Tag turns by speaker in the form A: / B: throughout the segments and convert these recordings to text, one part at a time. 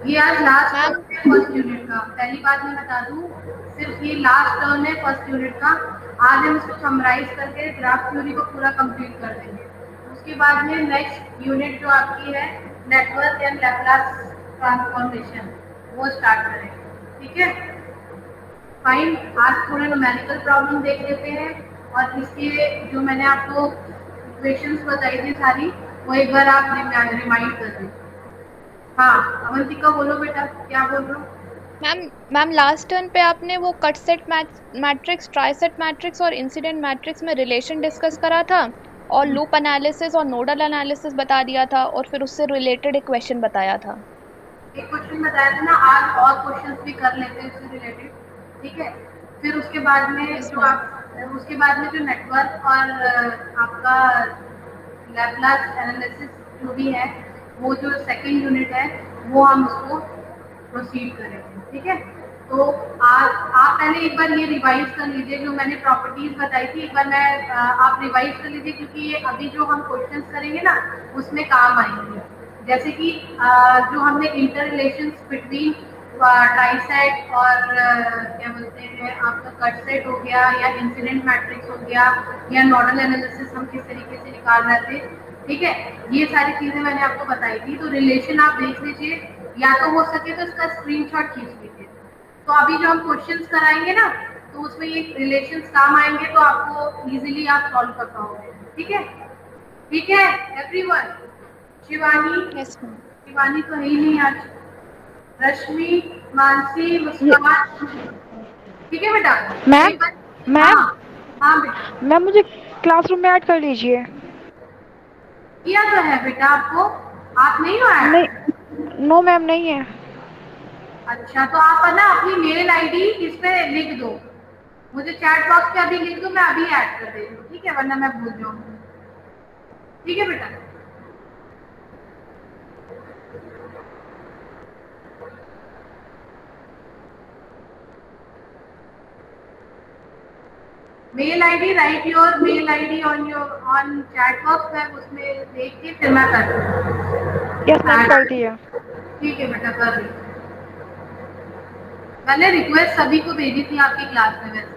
A: ये आज last
B: ma'am
A: term है फर्स्ट यूनिट का। पहली बात मैं बता दूं, सिर्फ ये लास्ट टर्म है फर्स्ट यूनिट का। आज हम इसको समराइज करके ग्राफ थ्योरी को पूरा कंप्लीट कर देंगे। उसके बाद में नेक्स्ट यूनिट जो आपकी है नेटवर्क एंड लैप्लास ट्रांसफॉर्मेशन, वो स्टार्ट करेंगे। ठीक है, फाइन। आज थोड़े न्यूमेरिकल प्रॉब्लम देख लेते हैं और इसके जो मैंने आपको इक्वेशंस बताई थी सारी, वो एक बार आप रिमाइंड कर दें। हाँ अवंतिका बोलो बेटा, क्या बोल रहे हो?
B: मैम मैम लास्ट टर्न पे आपने वो कट सेट मैट्रिक्स, ट्राइसेट मैट्रिक्स और इंसिडेंट मैट्रिक्स में रिलेशन डिस्कस करा था, और लूप एनालिसिस और नोडल एनालिसिस बता दिया था, और फिर उससे रिलेटेड एक क्वेश्चन बताया था।
A: एक क्वेश्चन बताया था ना, आज और क्वेश्चंस भी कर लेते हैं इससे रिलेटेड। ठीक है, फिर उसके बाद में
B: यस
A: जो
B: मैम।
A: आप उसके बाद में जो नेटवर्क और आपका लैप्लास एनालिसिस जो भी है, वो जो सेकंड यूनिट है, वो हम उसको प्रोसीड करेंगे। ठीक है, तो आज आप पहले एक बार ये रिवाइज कर लीजिए जो मैंने प्रॉपर्टीज बताई थी। एक बार मैं आप रिवाइज कर लीजिए, क्योंकि ये अभी जो हम क्वेश्चंस करेंगे ना उसमें काम आएंगे। जैसे कि जो हमने इंटर रिलेशंस बिटवीन ट्राइसेट और क्या बोलते हैं आपका कट सेट हो गया, या इंसिडेंट मैट्रिक्स हो गया, या नोडल एनालिसिस हम किस तरीके से निकाल रहे थे। ठीक है, ये सारी चीजें मैंने आपको बताई थी। तो रिलेशन आप देख लीजिए, या तो हो सके तो इसका स्क्रीनशॉट खींच लीजिए। तो अभी जो हम क्वेश्चंस कराएंगे ना, तो उसमें ये रिलेशंस काम आएंगे, तो आपको इजीली आप सॉल्व कर पाओगे। ठीक है, ठीक है everyone. Shivani,
B: yes ma'am.
A: Shivani तो है ही नहीं आज। रश्मि, मानसी,
C: ये
A: मुस्कान। ठीक है बेटा,
C: मैम
A: एक बार।
C: मैम
A: हाँ हाँ बेटा,
C: मैम मुझे क्लासरूम में ऐड कर लीजिए।
A: किया तो है बेटा आपको, आप नहीं हो ऐड?
C: नहीं, नो मैम नहीं है।
A: अच्छा, तो आप ना अपनी मेल आईडी इस पे लिख दो, मुझे चैट बॉक्स पे अभी लिख दो, मैं अभी ऐड कर दे रही हूँ। ठीक है, वरना मैं भूल जाऊंगी। ठीक है बेटा, mail ID, write your mail ID on your on chat box. मैं उसमें देख के फिर मैं कर
C: यस मैम कर
A: दूँ।
C: दिया।
A: ठीक है बेटा, कर रही हूँ। मैंने रिक्वेस्ट सभी को भेजी थी आपकी क्लास में वैसे।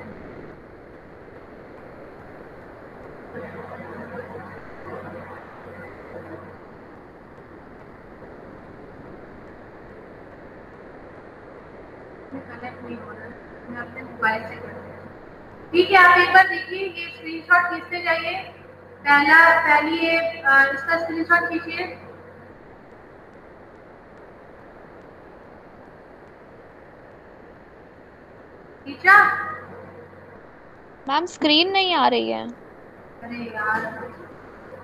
A: कनेक्ट नहीं हो रहा है, मैं अपने मोबाइल से करती हूँ। ठीक है, आप एक बार देखिए, ये स्क्रीनशॉट खींचते जाइए। पहली ये इसका स्क्रीनशॉट खींचिए। खींचा?
B: मैम स्क्रीन नहीं आ रही है।
A: अरे यार,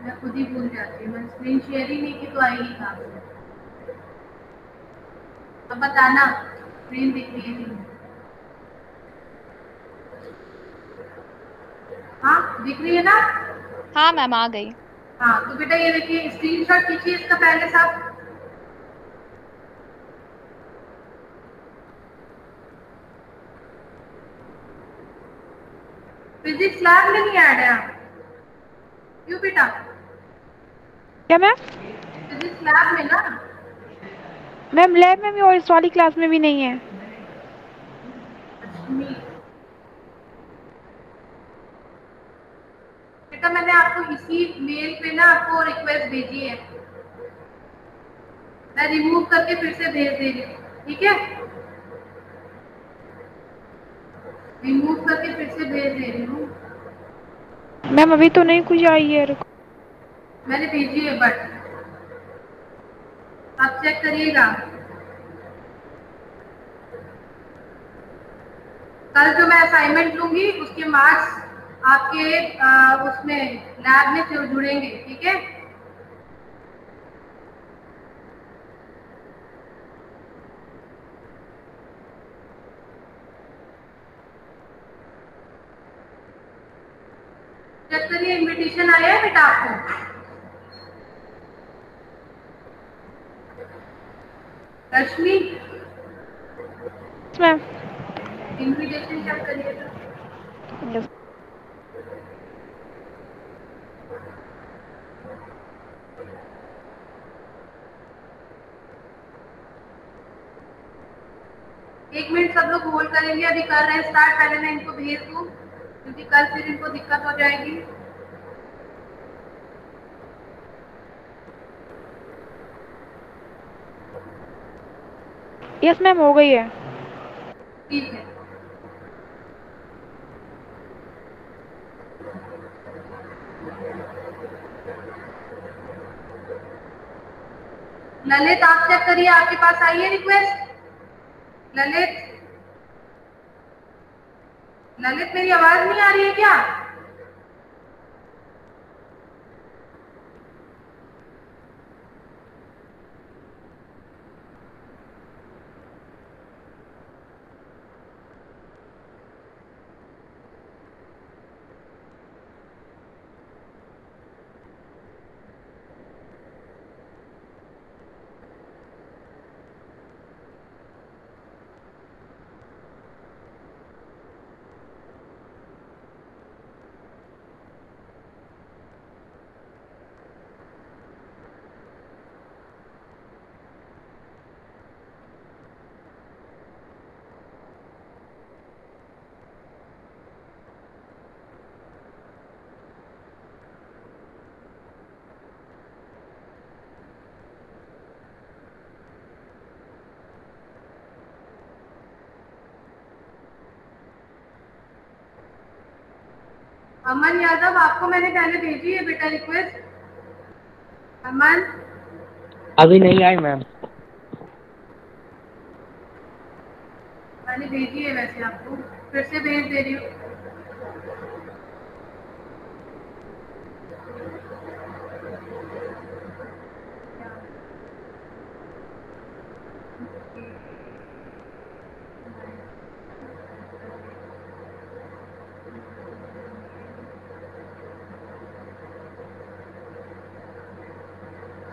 A: मैं खुद ही भूल जाती हूँ, मैंने स्क्रीन शेयर ही नहीं की तो आएगी कहाँ से? अब बताना स्क्रीन दिख रही है कि नहीं? हाँ दिख रही है ना?
B: हाँ मैम आ गई।
A: हाँ, तो बेटा ये देखिए, स्क्रीनशॉट खींचिए इसका पहले सब। फिजिक्स लैब में नहीं ऐड है आप? क्यों बेटा?
C: क्या मैम?
A: फिजिक्स लैब में ना?
C: मैम लैब में भी और इस वाली क्लास में भी नहीं है।
A: रश्मि, बेटा मैंने आपको इसी मेल पे ना आपको रिक्वेस्ट भेजी है, मैं रिमूव करके फिर से भेज दे रही हूँ। ठीक है, रिमूव करके फिर से भेज दे रही हूँ।
C: मैम अभी तो नहीं कुछ आई है, रुको।
A: मैंने भेजी है, बट आप चेक करिएगा। कल जो मैं असाइनमेंट लूंगी उसके मार्क्स आपके उसमें लैब में जुड़ेंगे। ठीक है, चेक करिए, इनविटेशन आया है बेटा आपको? रश्मि,
C: मैम
A: इनविटेशन चेक करिएगा।
C: यस।
A: 1 मिनट सब लोग होल्ड करेंगे, अभी कर रहे हैं स्टार्ट। पहले मैं इनको भेज दूं क्योंकि कल फिर इनको दिक्कत हो जाएगी।
C: यस मैम, हो गई है।
A: ठीक है। ललित आप चेक करिए, आपके पास आई है रिक्वेस्ट? ललित, ललित मेरी आवाज नहीं आ रही है क्या? अमन यादव, आपको मैंने पहले भेजी है बेटा रिक्वेस्ट। अमन
D: अभी नहीं आई मैम।
A: मैंने भेजी है, वैसे आपको फिर से भेज दे रही हूँ।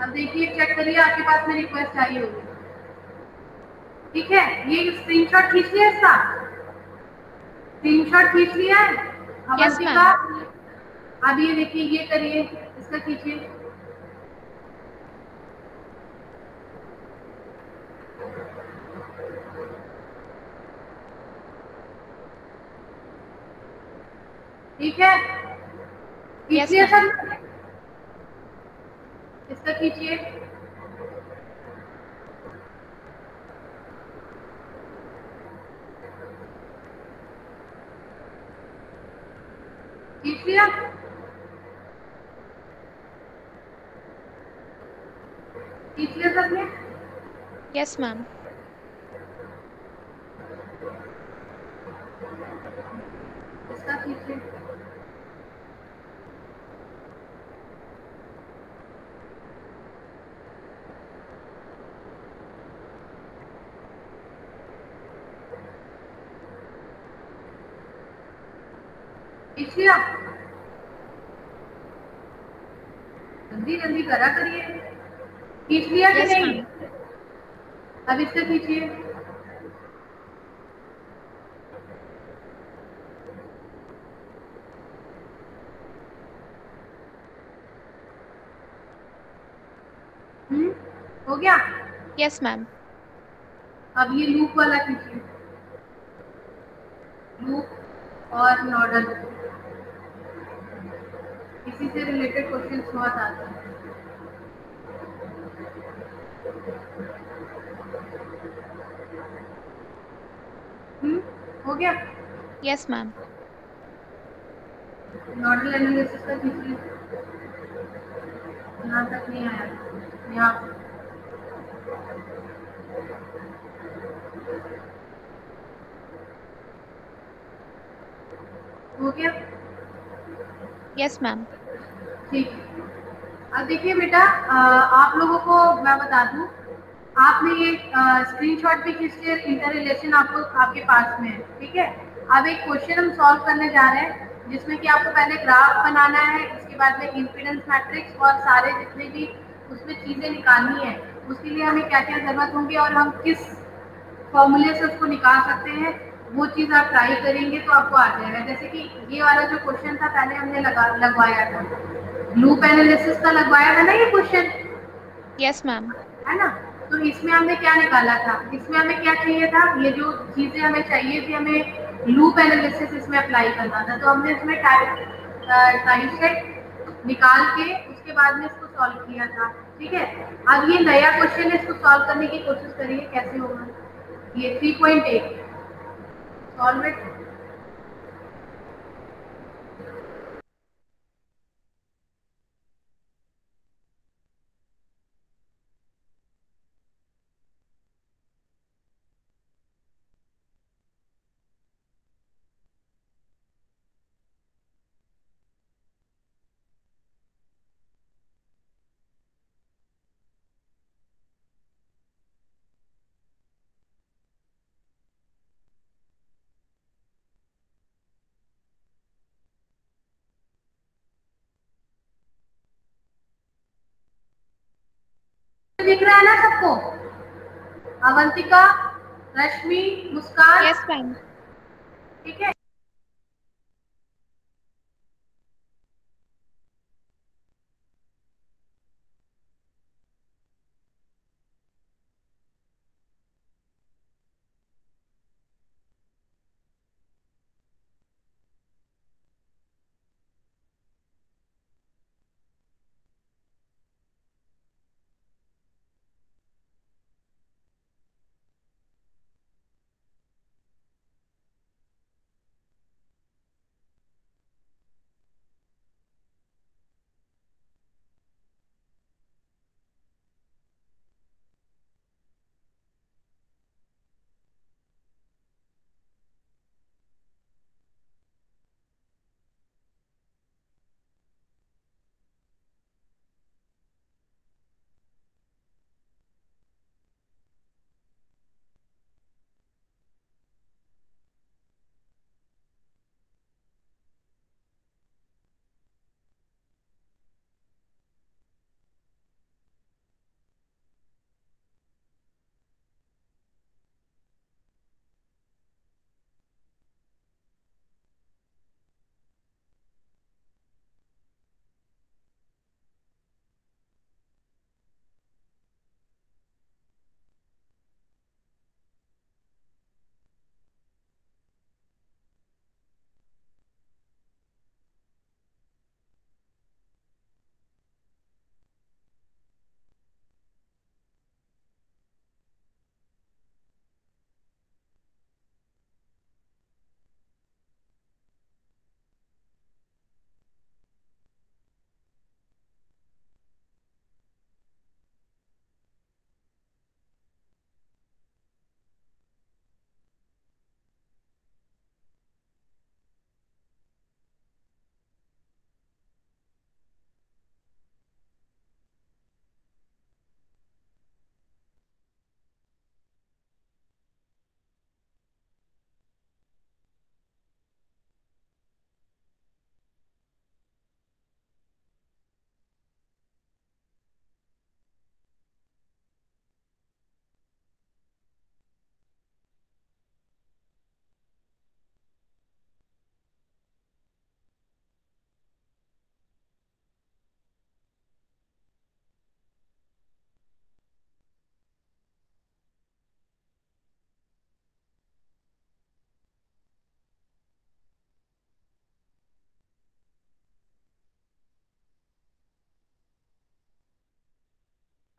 A: अब देखिए, चेक करिए, आपके पास में रिक्वेस्ट आई होगी। ठीक है, ये स्क्रीनशॉट खींच लिया इसका? स्क्रीनशॉट खींच लिया है
B: Yes,
A: अवंतिका?
B: ma'am.
A: अब ये देखिए, ये करिए, इसका खींचिए। ठीक है, खींच
B: Yes,
A: लिया
B: ma'am.
A: सर? इसका खींचिए। खींच लिया? खींच लिया सबने?
B: Yes, ma'am.
A: इसका खींचिए। खींच लिया? जल्दी जल्दी करा करिए। खींच लिया कि
B: Yes,
A: नहीं?
B: ma'am.
A: अब इसका खींचिए। हो गया?
B: Yes, ma'am.
A: अब ये लूप वाला खींचिए, लूप और नॉडल। इसी से रिलेटेड क्वेश्चन बहुत आते हैं। हो गया?
B: Yes, ma'am.
A: नॉडल एनालिसिस का खींचिए। यहाँ तक नहीं आया, यहाँ हो गया?
B: Yes, ma'am.
A: ठीक है। अब देखिए बेटा, आप लोगों को मैं बता दूं, आपने ये स्क्रीनशॉट भी खींच लिया, इंटर रिलेशन आपको आपके पास में है। ठीक है, अब एक क्वेश्चन हम सॉल्व करने जा रहे हैं जिसमें कि आपको पहले ग्राफ बनाना है, उसके बाद में इम्पीडेंस मैट्रिक्स और सारे जितने भी उसमें चीज़ें निकालनी है, उसके लिए हमें क्या क्या ज़रूरत होंगी और हम किस फॉर्मूले से उसको निकाल सकते हैं, वो चीज़ आप ट्राई करेंगे तो आपको आ जाएगा। जैसे कि ये वाला जो क्वेश्चन था, पहले हमने लगवाया था, लूप एनालिसिस का लगवाया था ना ये क्वेश्चन,
B: Yes, ma'am.
A: है ना? तो इसमें हमने क्या निकाला था, इसमें हमें क्या चाहिए था, ये जो चीजें हमें चाहिए थी, हमें लूप एनालिसिस इसमें अप्लाई करना था। तो हमने इसमें टाइम सेट निकाल के उसके बाद में इसको सॉल्व किया था। ठीक है, अब ये नया क्वेश्चन है, इसको सॉल्व करने की कोशिश करिए कैसे होगा। ये 3.8 सॉल्व इट। दिख रहा है ना सबको? अवंतिका, रश्मि, मुस्कान।
B: Yes ma'am.
A: ठीक है,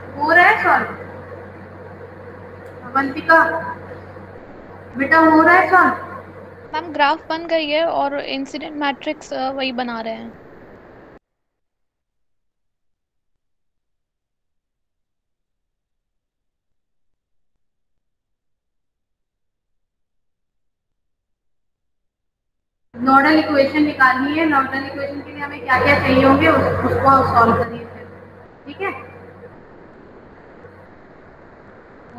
A: हो रहा है सॉल्व? अवंतिका बेटा, हो रहा है सॉल्व?
B: मैम ग्राफ बन गई है और इंसिडेंट मैट्रिक्स वही बना रहे हैं।
A: नोडल इक्वेशन निकालनी है। नोडल इक्वेशन के लिए हमें क्या क्या चाहिए होंगे, उसको सॉल्व करिए फिर। ठीक है,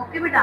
A: ओके बेटा।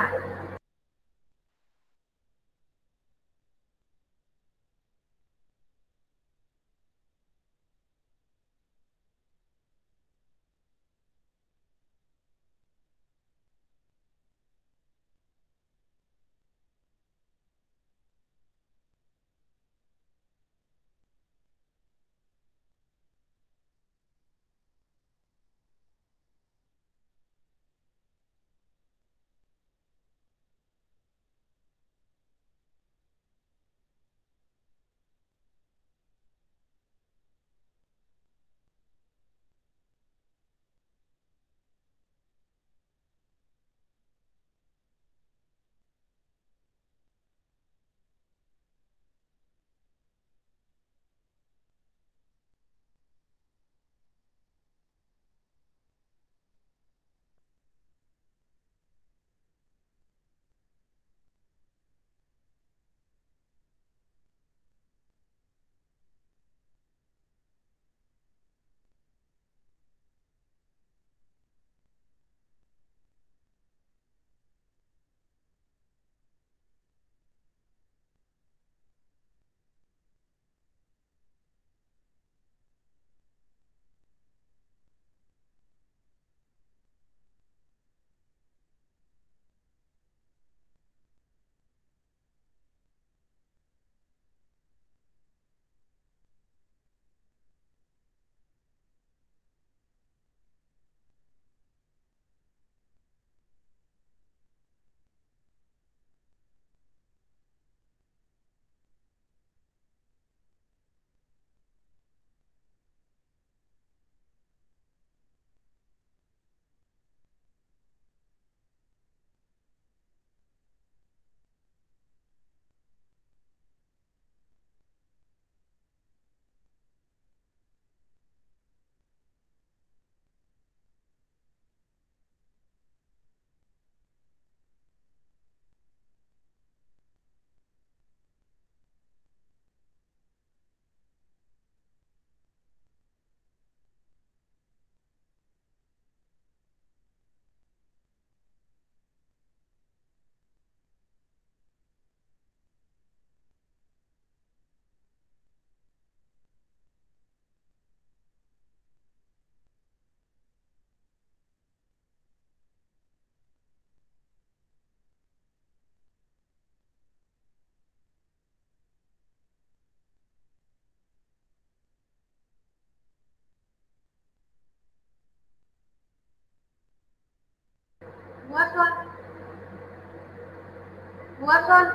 A: हुआ solve?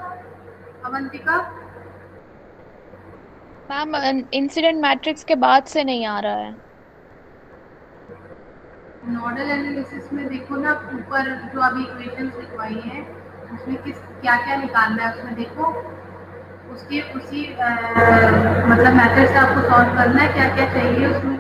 A: Avantika?
B: Ma'am incident matrix के बाद से नहीं आ रहा है।
A: नोडल एनालिसिस में देखो ना, ऊपर जो अभी इक्वेशंस लिखवाई है उसमें किस क्या क्या निकालना है उसमें देखो, उसके उसी मतलब मेथड से आपको सॉल्व करना है, क्या क्या चाहिए उसमें।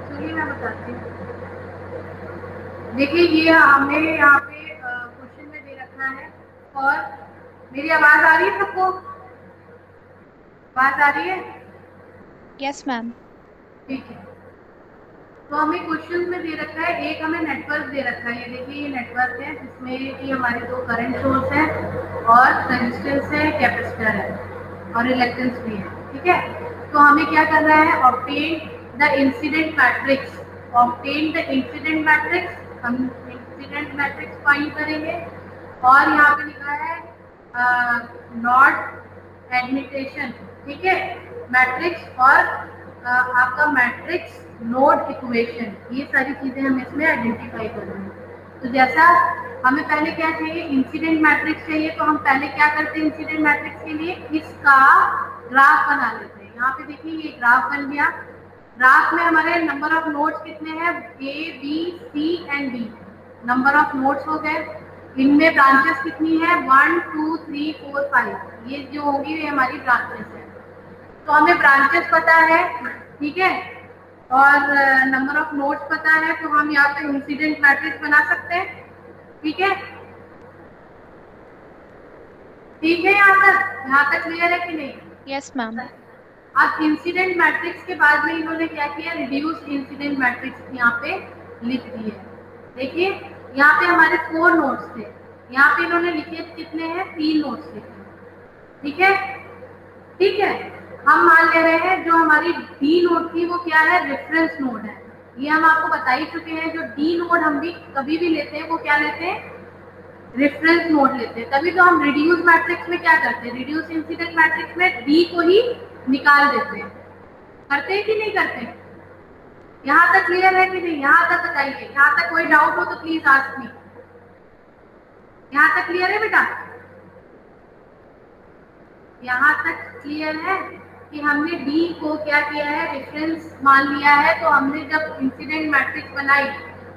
A: चलिए मैं बताती हूँ। देखिए ये हमें यहाँ पे क्वेश्चन में दे रखा है, और मेरी आवाज आ रही है सबको? आवाज आ रही है?
B: Yes ma'am.
A: ठीक है, तो हमें क्वेश्चन में दे रखा है, एक हमें नेटवर्क दे रखा है। ये देखिए ये नेटवर्क है जिसमें कि हमारे दो करंट सोर्स है और रेजिस्टेंस है, कैपेसिटर है और रिलेक्टेंस भी है। ठीक है, तो हमें क्या करना है, obtain the incident matrix. Obtain the incident matrix, हम इंसिडेंट मैट्रिक्स फाइंड करेंगे। और यहाँ पे लिखा है नॉट एडमिटेशन, ठीक है, मैट्रिक्स और आपका मैट्रिक्स नोड इक्वेशन, ये सारी चीजें हम इसमें आइडेंटिफाई कर रहे हैं। तो जैसा हमें पहले क्या चाहिए, इंसिडेंट मैट्रिक्स चाहिए, तो हम पहले क्या करते हैं इंसिडेंट मैट्रिक्स के लिए, इसका ग्राफ बना लेते हैं। यहाँ पे देखिए ये ग्राफ बन गया। ग्राफ में हमारे नंबर ऑफ नोड्स कितने हैं, A B C and D, number of nodes हो गए। इनमें ब्रांचेस कितनी है, 1 2 3 4 5, ये जो होंगी ये हमारी ब्रांचेस है। तो हमें ब्रांचेस पता है, ठीक है, और नंबर ऑफ नोड्स पता है, तो हम यहाँ पे इंसिडेंट मैट्रिक्स बना सकते हैं। ठीक है, ठीक है, यहाँ तक क्लियर है कि नहीं?
B: Yes ma'am.
A: अब इंसिडेंट मैट्रिक्स के बाद में इन्होंने क्या किया, रिड्यूस इंसिडेंट मैट्रिक्स यहाँ पे लिख दिए। देखिए यहाँ पे हमारे 4 नोड्स थे, यहाँ पे इन्होंने लिखे कितने हैं, 3 नोड्स लिखे। ठीक है, ठीक है, हम मान ले रहे हैं जो हमारी डी नोड थी वो क्या है, रेफरेंस नोड है। ये हम आपको बता ही चुके हैं, जो डी नोड हम भी कभी भी लेते हैं वो क्या लेते हैं, रेफरेंस नोड लेते हैं। तभी तो हम रिड्यूस मैट्रिक्स में क्या करते हैं, रिड्यूस इंसिडेंट मैट्रिक्स में डी को ही निकाल देते हैं। करते हैं कि नहीं करते? यहाँ तक क्लियर है कि नहीं? यहाँ तक बताइए, यहाँ तक कोई डाउट हो तो प्लीज आस्क मी। यहाँ तक क्लियर है बेटा? यहाँ तक क्लियर है कि हमने डी को क्या किया है, रेफरेंस मान लिया है। तो हमने जब इंसिडेंट मैट्रिक्स बनाई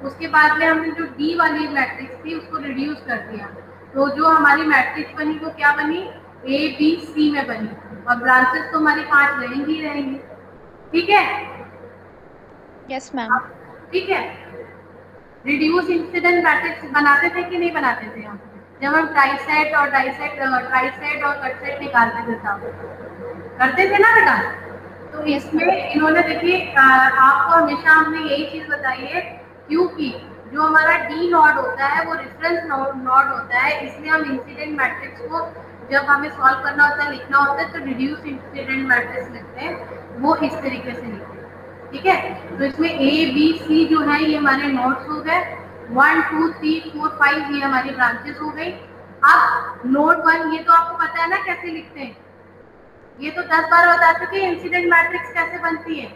A: उसके बाद में हमने जो डी वाली मैट्रिक्स थी उसको रिड्यूस कर दिया, तो जो हमारी मैट्रिक्स बनी वो क्या बनी, ए बी सी में बनी, और ब्रांचेस तो हमारी 5 रहेंगी ही रहेंगी। ठीक है?
B: Yes ma'am.
A: ठीक है, रिड्यूस इंसिडेंट मैट्रिक्स बनाते थे कि नहीं बनाते थे हम, जब हम ट्राइसेट और ट्राइसेट और कटसेट निकालते थे तब करते थे ना बेटा? तो इसमें इन्होंने देखिए आपको हमेशा हमने यही चीज बताई है, क्योंकि जो हमारा डी नॉड होता है वो रेफरेंस नॉड होता है, इसलिए हम इंसिडेंट मैट्रिक्स को जब हमें सॉल्व करना होता है, लिखना होता है, तो रिड्यूस इंसिडेंट मैट्रिक्स लिखते हैं, वो इस तरीके से लिखते हैं। ठीक है, तो इसमें ए बी सी जो है ये हमारे नोड्स हो गए, 1 2 3 4 5 ये हमारी ब्रांचेस हो गई। अब नोड 1, ये तो आपको पता है ना कैसे लिखते हैं, ये तो 10 बार बता चुके हैं इंसिडेंट मैट्रिक्स कैसे बनती है।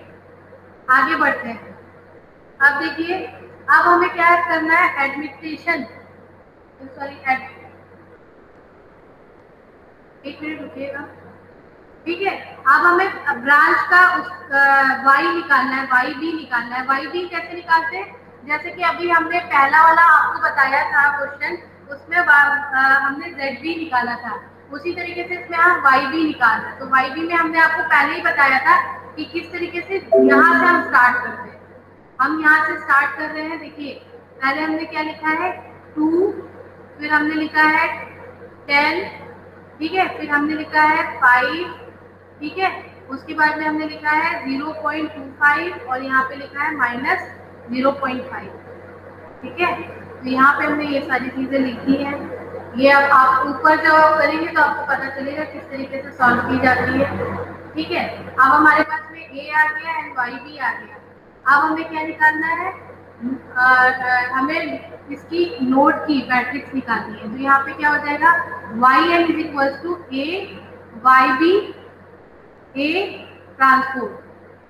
A: आगे बढ़ते हैं। अब देखिए, अब हमें क्या करना है, एडमिटेशन, सॉरी एक मिनट रुकिएगा। ठीक है, अब हमें ब्रांच का वाई निकालना है, वाई बी निकालना है। वाई बी कैसे निकालते हैं, जैसे कि अभी हमने पहला वाला आपको बताया था क्वेश्चन, उसमें हमने जेड बी निकाला था, उसी तरीके से इसमें हम वाई बी निकाल रहे हैं। तो वाई बी में हमने आपको पहले ही बताया था कि किस तरीके से यहाँ से हम स्टार्ट करते हैं। हम यहाँ से स्टार्ट कर रहे हैं। देखिए पहले हमने क्या लिखा है, 2, फिर हमने लिखा है 10, ठीक है, फिर हमने लिखा है 5, ठीक है, उसके बाद में हमने लिखा है 0.25 और यहाँ पे लिखा है -0.5। ठीक है, तो यहाँ पे हमने ये सारी चीजें लिखी हैं। ये अब आप ऊपर जब आप करेंगे तो आपको पता चलेगा किस तरीके से सॉल्व की जाती है। ठीक है, अब हमारे पास में a आ गया एंड y भी आ गया। अब हमें क्या निकालना है, हमें इसकी नोड की मैट्रिक्स निकालनी है। तो यहाँ पे क्या हो जाएगा, yn is equals to a yb a transpose.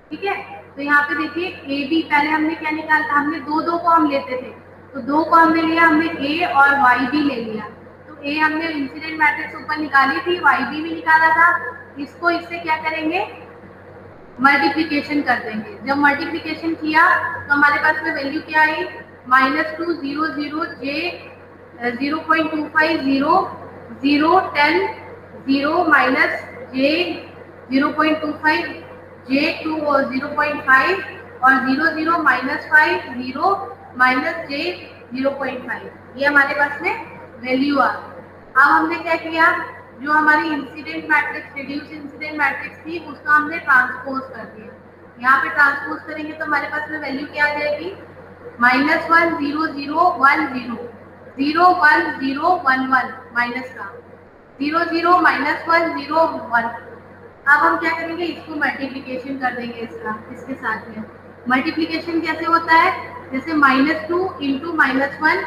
A: ठीक है, तो यहाँ पे देखिए ए बी, पहले हमने क्या निकाला, हमने दो को हम लेते थे, तो दो को हमने लिया, हमने ए और वाई भी ले लिया। तो ए हमने इंसिडेंट मैट्रिक्स ऊपर निकाली थी, वाई बी भी निकाला था। इसको इससे क्या करेंगे, मल्टीप्लीकेशन कर देंगे। जब मल्टीप्लीकेशन किया तो हमारे पास में वैल्यू क्या आई, -2 0 0 j 0.25 0 0 10 0 माइनस j 0.25 j 2 और 0.5 और 0 0 -5 0 माइनस j 0.5, ये हमारे पास में वैल्यू आ गई। अब हमने क्या किया, जो हमारी incident matrix, reduce incident matrix थी, उसको हमने ट्रांसपोज कर दिया। यहाँ पे ट्रांसपोज करेंगे तो हमारे पास में वैल्यू क्या आ जाएगी, -1 0 0 1 0 0 1 0 1 1 माइनस का 0 0 -1 0 1। अब हम क्या करेंगे, इसको मल्टीप्लीकेशन कर देंगे इसके साथ में। मल्टीप्लीकेशन कैसे होता है, जैसे -2 into -1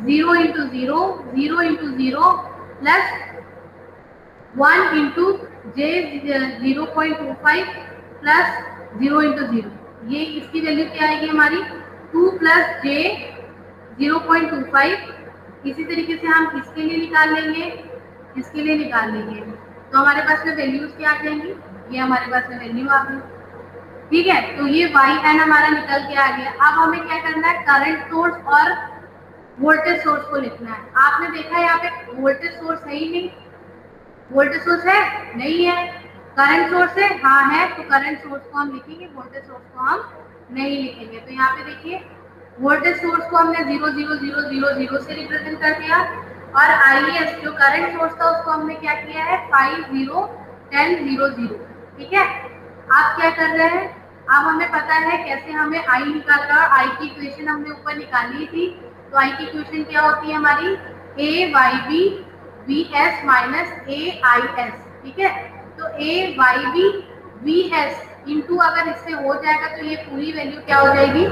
A: 0 into 0 0 into 0 plus 1 into j 0.25 plus 0 into 0, ये इसकी वैल्यू क्या आएगी हमारी 2 प्लस j 0.25। इसी तरीके से हम इसके लिए निकाल लेंगे, इसके लिए निकाल लेंगे, तो हमारे पास में वैल्यूज क्या आ जाएंगी, ये हमारे पास में वैल्यू आ गई। ठीक है, तो ये yn हमारा निकल के आ गया। अब हमें क्या करना है, करंट सोर्स और वोल्टेज सोर्स को लिखना है। आपने देखा यहाँ पे वोल्टेज सोर्स है ही नहीं, वोल्टेज सोर्स है नहीं है, करंट सोर्स है हाँ है, तो करंट सोर्स को हम लिखेंगे, वोल्टेज सोर्स को हम नहीं लिखेंगे। तो यहाँ पे देखिए वोल्टेज सोर्स को हमने 0 0 0 0 0 से रिप्रेजेंट कर दिया, और IS जो करंट सोर्स था उसको हमने क्या किया है 5 0 10 0 0। ठीक है, आप क्या कर रहे हैं, अब हमें पता है कैसे हमें I निकालना, I की इक्वेशन हमने ऊपर निकाली थी। तो I की इक्वेशन क्या होती है हमारी, AYB VS माइनस AIS। ठीक है, तो AYB VS इंटू अगर इससे हो जाएगा तो ये पूरी वैल्यू क्या हो जाएगी,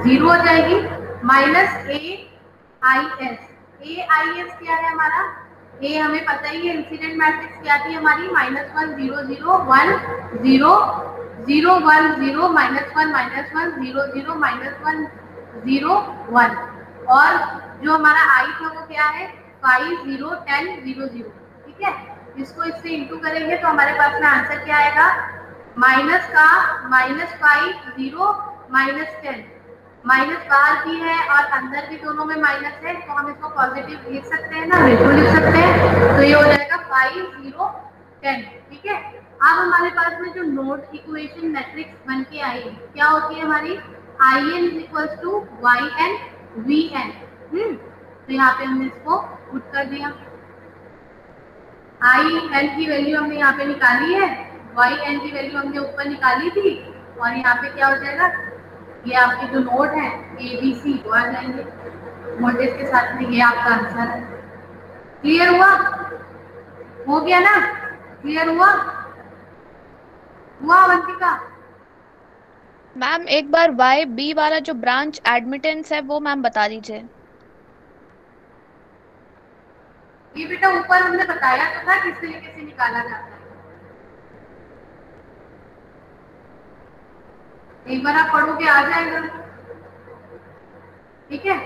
A: 0 हो जाएगी, माइनस AIS। AIS क्या है हमारा, A हमें पता ही है, इंसिडेंट मैट्रिक्स क्या थी हमारी, -1 0 0 1 0 0 1 0 -1 -1 0 0 -1 0 1, और जो हमारा I था वो क्या है 5 0 10 0 0। ठीक है, इसको इससे इंटू करेंगे तो हमारे पास में आंसर क्या आएगा, माइनस का -5 0 -10, माइनस बाहर भी है और अंदर भी दोनों में माइनस है, तो हम इसको पॉजिटिव लिख सकते हैं ना, बिल्कुल लिख सकते हैं। तो ये हो जाएगा 5 0 10। ठीक है, अब हमारे पास में जो नोड इक्वेशन मैट्रिक्स बन के आई क्या होती है हमारी, IN is equals to YN VN। तो यहाँ पे हमने इसको पुट कर दिया, IN की वैल्यू हमने यहाँ पे निकाली है, YN की वैल्यू हमने ऊपर निकाली थी, और यहाँ पे क्या हो जाएगा, ये आपके जो नोड है ABC वो आ जाएंगे वोल्टेज के साथ में, ये आपका आंसर है। क्लियर हुआ, हो गया ना, क्लियर हुआ अवंतिका?
B: मैम एक बार YB वाला जो ब्रांच एडमिटेंस है वो मैम बता दीजिए।
A: ये बेटा ऊपर हमने बताया तो था किस तरीके से निकाला जाता है, एक बार आप पढ़ोगे आ जाएगा। ठीक है,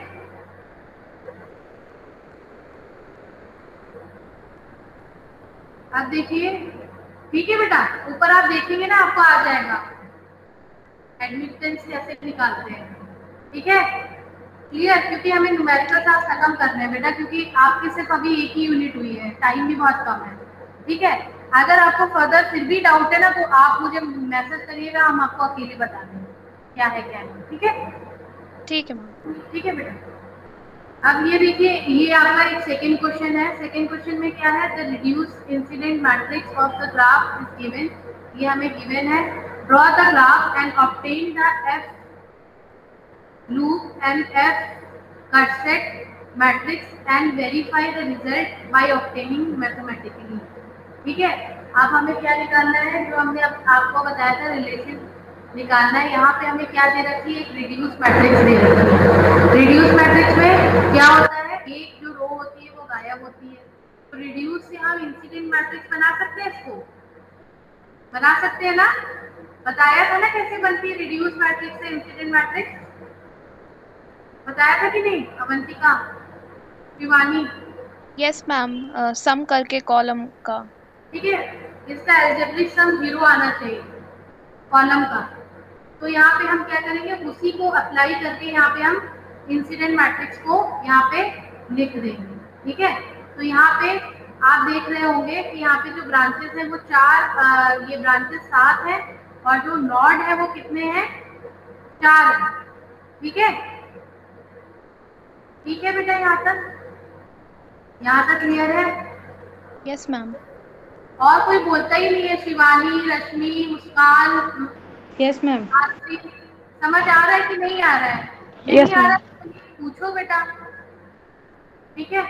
A: अब देखिए, ठीक है बेटा, ऊपर आप देखेंगे ना आपको आ जाएगा एडमिटेंस कैसे निकालते हैं। ठीक है, क्लियर, क्योंकि हमें न्यूमेरिकल क्लास खत्म करना है बेटा, क्योंकि आपकी सिर्फ अभी एक ही यूनिट हुई है, टाइम भी बहुत कम है। ठीक है, अगर आपको फर्दर फिर भी डाउट है ना तो आप मुझे मैसेज करिएगा, हम आपको अकेले बता देंगे क्या है क्या नहीं। ठीक है,
B: ठीक है मैम।
A: ठीक है बेटा, अब ये देखिए, ये आपका एक सेकंड क्वेश्चन है। सेकंड क्वेश्चन में क्या है, the reduce incident matrix of the graph is given, ये हमें गिवन है। Draw the graph and obtain the F loop and F cut set matrix and verify the result by obtaining mathematically. ठीक है, अब हमें क्या निकालना है, जो हमने आपको बताया था रिलेशन निकालना है। यहाँ पे हमें क्या दे रखी है, एक रिड्यूस मैट्रिक्स दे रखी है। रिड्यूस मैट्रिक्स में क्या होता है, एक जो रो होती है वो गायब होती है। तो रिड्यूस से हम इंसिडेंट मैट्रिक्स बना सकते हैं, इसको बना सकते हैं ना, बताया था ना कैसे बनती है रिड्यूस मैट्रिक्स से इंसिडेंट मैट्रिक्स, बताया था कि नहीं अवंतिका, शिवानी?
B: यस मैम, सम करके कॉलम का।
A: ठीक है, इसका अलजेब्रिक सम 0 आना चाहिए कॉलम का। तो यहाँ पे हम क्या करेंगे, उसी को अप्लाई करके यहाँ पे हम इंसिडेंट मैट्रिक्स को यहाँ पे लिख देंगे। ठीक है, तो यहाँ पे आप देख रहे होंगे कि यहाँ पे जो ब्रांचेस है वो 4, ये ब्रांचेस 7 है और जो नॉड है वो कितने हैं, 4 है। ठीक है, ठीक है बेटा, यहाँ तक क्लियर है?
B: Yes ma'am.
A: और कोई बोलता ही नहीं है, शिवानी, रश्मि, मुस्कान?
C: Yes ma'am.
A: समझ आ रहा है कि नहीं आ रहा है?
C: यस
A: नहीं आ रहा
C: मैम।
A: तो पूछो बेटा। ठीक है,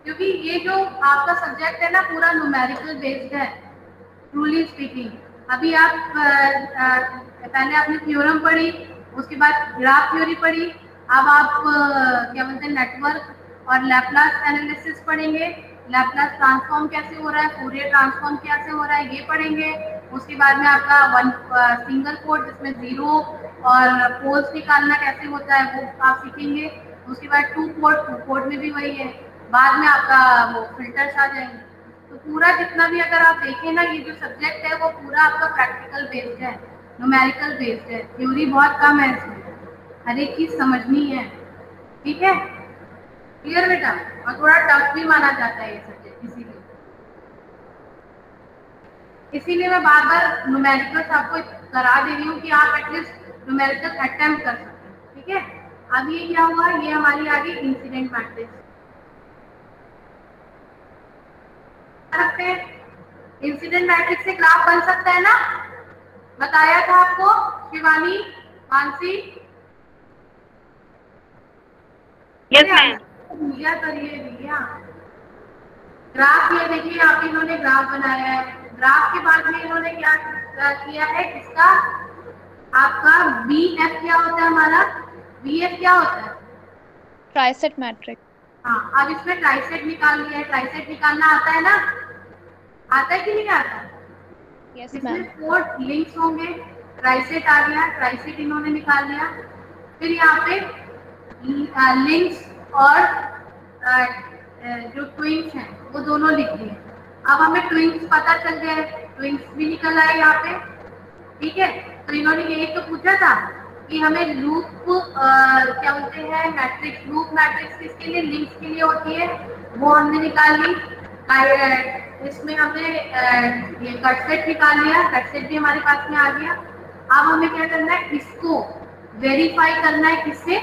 A: क्योंकि ये जो आपका सब्जेक्ट है ना पूरा न्यूमेरिकल बेस्ड है, ट्रूली स्पीकिंग। अभी आप पहले आपने थ्योरम पढ़ी, उसके बाद ग्राफ थ्योरी पढ़ी, अब आप क्या बोलते हैं, नेटवर्क और लैप्लास एनालिसिस पढ़ेंगे। लैप्लास ट्रांसफॉर्म कैसे हो रहा है, फूरियर ट्रांसफॉर्म कैसे हो रहा है, ये पढ़ेंगे। उसके बाद में आपका सिंगल कोड जिसमें जीरो और पोल्स निकालना कैसे होता है वो आप सीखेंगे। उसके बाद टू कोड में भी वही है। बाद में आपका वो फिल्टर्स आ जाएंगे। तो पूरा जितना भी अगर आप देखें ना, ये जो सब्जेक्ट है वो पूरा आपका प्रैक्टिकल बेस्ड है, न्यूमेरिकल बेस्ड है, थ्योरी बहुत कम है इसमें, हर एक चीज समझनी है। ठीक है, क्लियर बेटा? और थोड़ा टफ भी माना जाता है ये सब्जेक्ट, इसीलिए मैं बार बार न्यूमेरिकल्स आपको करा दे रही हूँ कि आप एटलीस्ट न्यूमेरिकल अटेम्प्ट कर सकें। ठीक है, अब ये क्या हुआ, ये हमारी आ गई इंसिडेंट मैट्रिक्स। इंसिडेंट मैट्रिक्स से ग्राफ बन सकता है ना, बताया था आपको शिवानी, मानसी?
C: Yes ma'am.
A: भैया करिए भैया। ग्राफ ये देखिए, आप इन्होंने ग्राफ बनाया है। ग्राफ के बाद में इन्होंने क्या किया है, इसका आपका बी एफ क्या होता है, हमारा बी एफ क्या होता है,
B: ट्राइसेट मैट्रिक्स।
A: हाँ, अब इसमें ट्राइसेट निकाल लिया है। ट्राइसेट निकालना आता है ना, आता है कि नहीं आता?
B: यस
A: इसमें
B: मैम।
A: 4 लिंक्स होंगे, ट्राइसेट आ गया, ट्राइसेट इन्होंने निकाल लिया। फिर यहाँ पे लिंक्स और जो ट्विंस हैं वो दोनों लिख दिए। अब हमें ट्विंस पता चल गए, ट्विंस भी निकल आए यहाँ पे। ठीक है, तो इन्होंने यही तो पूछा था कि हमें लूप क्या बोलते हैं, मैट्रिक्स, लूप मैट्रिक्स किसके लिए, लिंक्स के लिए होती है, वो हमने निकाल ली। इसमें हमने ये कट सेट निकाल लिया, कट सेट भी हमारे पास में आ गया। अब हमें क्या करना है, इसको वेरीफाई करना है, किससे,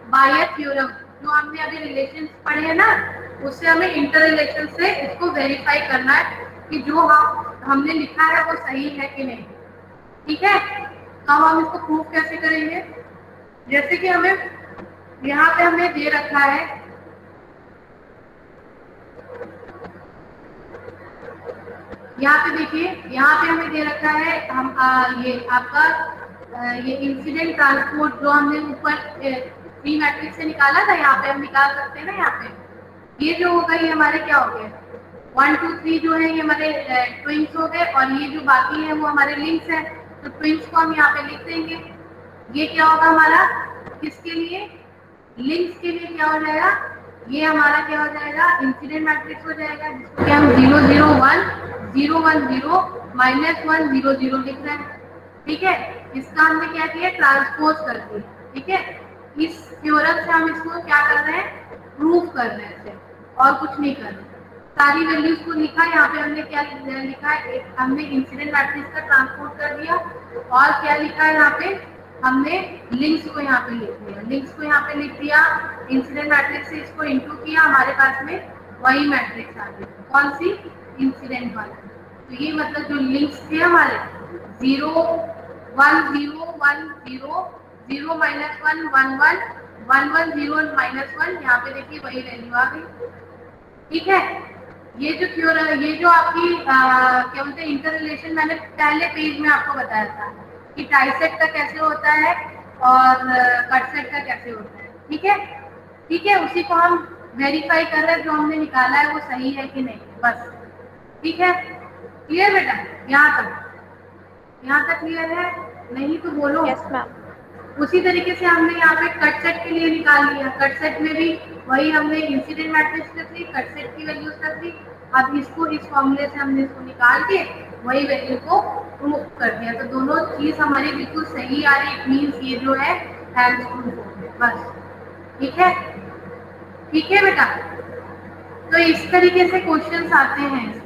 A: बाय थ्योरम। जो हमने अभी रिलेशंस पढ़े हैं ना, उससे हमें इंटर रिलेशन से इसको वेरीफाई करना है कि जो हमने लिखा है वो सही है कि नहीं। ठीक है, तो हम इसको प्रूव कैसे करेंगे, जैसे कि हमें यहाँ पे हमें दे रखा है, यहाँ पे देखिए, यहाँ पे हमें दे रखा है हम ये आपका ये इंसिडेंट ट्रांसपोर्ट जो हमने ऊपर 3 मैट्रिक्स से निकाला था, यहाँ पे हम निकाल सकते हैं ना। यहाँ पे ये जो होगा, ये हमारे क्या हो गए, 1 2 3 जो है ये हमारे ट्विंस हो गए, और ये जो बाकी है वो हमारे लिंक्स हैं। तो ट्विंस को हम यहाँ पे लिख देंगे। ये क्या होगा हमारा, किसके लिए, लिंक्स के लिए क्या हो जाएगा, ये हमारा क्या हो जाएगा, इंसिडेंट मैट्रिक्स हो जाएगा, जिसको कि हम 0 0 1 0 1 0 -1 0 0 लिख रहे हैं। ठीक है, इसका हमने क्या किया, ट्रांसपोज कर दिया। ठीक है, इस थ्योरम से हम इसको क्या कर रहे हैं, प्रूव कर रहे हैं, और कुछ नहीं कर रहे। सारी वैल्यूज को लिखा, यहाँ पे हमने क्या लिखा है, हमने इंसिडेंट मैट्रिक्स का ट्रांसपोर्ट कर दिया, और क्या लिखा है यहाँ पे, हमने लिंक्स को यहाँ पे लिख दिया, लिंक्स को यहाँ पे लिख दिया, इंसिडेंट मैट्रिक्स से इसको इंटू किया, हमारे पास में वही मैट्रिक्स आ गई, कौन सी, इंसिडेंट वाला। तो ये मतलब जो लिंक्स थे हमारे 0 1 0 1 0 0 -1 1 1 1 1 0 -1, यहाँ पे देखिए वही वैल्यू आ गई। ठीक है, ये जो आपकी क्या बोलते हैं इंटर रिलेशन, मैंने पहले पेज में आपको बताया था कि ट्राइसेट का कैसे होता है और कटसेट का कैसे होता है। ठीक है, ठीक है, उसी को हम वेरीफाई कर रहे हैं, जो हमने निकाला है वो सही है कि नहीं, बस। ठीक है, क्लियर बेटा? यहाँ तक क्लियर है? नहीं तो बोलो।
B: Yes ma'am.
A: उसी तरीके से हमने यहाँ पे कट सेट के लिए निकाल लिया। कट सेट में भी वही हमने इंसिडेंट मैट्रिक्स रख ली, कट सेट की वैल्यूज रख ली। अब इसको इस फॉर्मूले से हमने इसको निकाल के वही वैल्यू को प्रूव कर दिया, तो दोनों चीज हमारी बिल्कुल सही आ रही। इट मीन्स ये जो है हेल्थ प्रूफ हो गया, बस। ठीक है, ठीक है बेटा? तो इस तरीके से क्वेश्चंस आते हैं इसमें,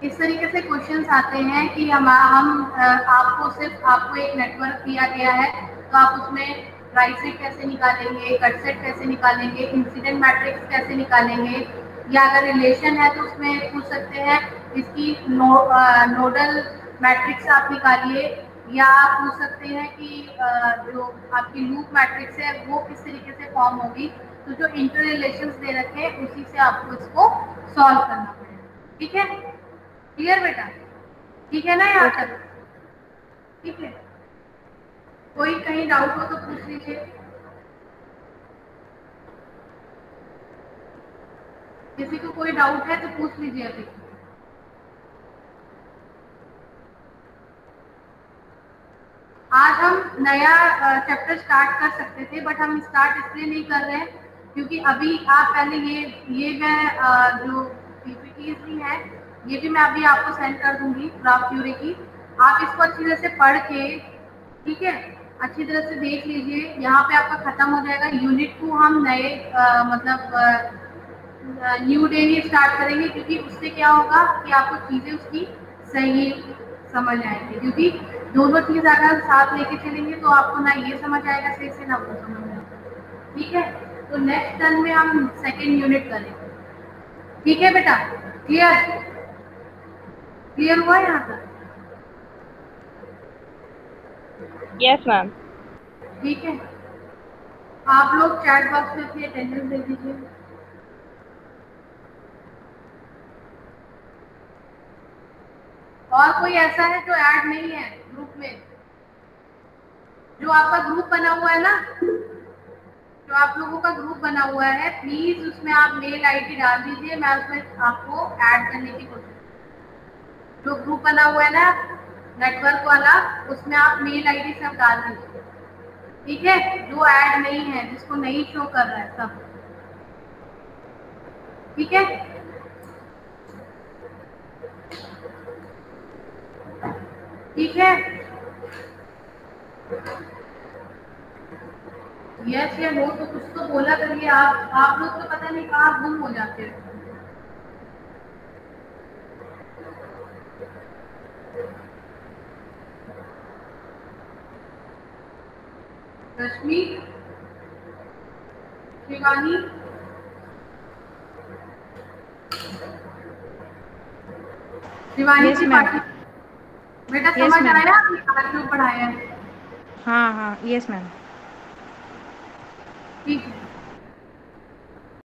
A: इस तरीके से क्वेश्चंस आते हैं कि हम आपको एक नेटवर्क दिया गया है, तो आप उसमें ट्राइसेट कैसे निकालेंगे, कटसेट कैसे निकालेंगे, इंसिडेंट मैट्रिक्स कैसे निकालेंगे, या अगर रिलेशन है तो उसमें पूछ सकते हैं इसकी नोडल मैट्रिक्स आप निकालिए, या आप पूछ सकते हैं कि जो आपकी लूप मैट्रिक्स है वो किस तरीके से फॉर्म होगी। तो जो इंटर रिलेशंस दे रखे हैं उसी से आपको इसको सॉल्व करना पड़ेगा। ठीक है, क्लियर बेटा? ठीक है ना यहाँ तक? ठीक है, कोई कहीं डाउट हो तो पूछ लीजिए। किसी को कोई डाउट है तो पूछ लीजिए अभी। आज हम नया चैप्टर स्टार्ट कर सकते थे, बट हम स्टार्ट इसलिए नहीं कर रहे हैं क्योंकि अभी आप पहले ये मैं जो पीपीटीज भी है ये भी मैं अभी आपको सेंड कर दूंगी ग्राफ थ्योरी की। आप इसको अच्छी तरह से पढ़ के, ठीक है, अच्छी तरह से देख लीजिए। यहाँ पे आपका खत्म हो जाएगा। यूनिट 2 हम नए न्यू डे ही स्टार्ट करेंगे, क्योंकि उससे क्या होगा कि आपको चीजें उसकी सही समझ आएंगी, क्योंकि दोनों चीज अगर साथ लेके चलेंगे तो आपको ना ये समझ आएगा सही से, ना वो समझ आएगा। ठीक है, तो नेक्स्ट टर्म में हम सेकेंड यूनिट करेंगे। ठीक है बेटा? क्लियर? क्लियर हुआ यहाँ तक?
B: Yes ma'am.
A: ठीक है, आप लोग चैट बॉक्स में अपनी अटेंडेंस दे दीजिए। और कोई ऐसा है जो ऐड नहीं है ग्रुप में? जो आपका ग्रुप बना हुआ है ना, जो आप लोगों का ग्रुप बना हुआ है, प्लीज उसमें आप मेल आईडी डाल दीजिए, मैं उसमें आपको ऐड करने की कोशिश। जो ग्रुप बना हुआ है ना नेटवर्क वाला, उसमें आप मेल आईडी सब डाल दीजिए। ठीक है, जो ऐड नहीं है, जिसको नहीं शो कर रहा है सब। ठीक है, ठीक है? यस या नो तो कुछ तो बोला करिए। आप लोग तो पता नहीं कहाँ गुम हो जाते हैं। रश्मि, शिवानी, शिवानी जी बेटा समझ आया आज जो पढ़ाया है?
C: हाँ हाँ, यस मैम।
A: ठीक है।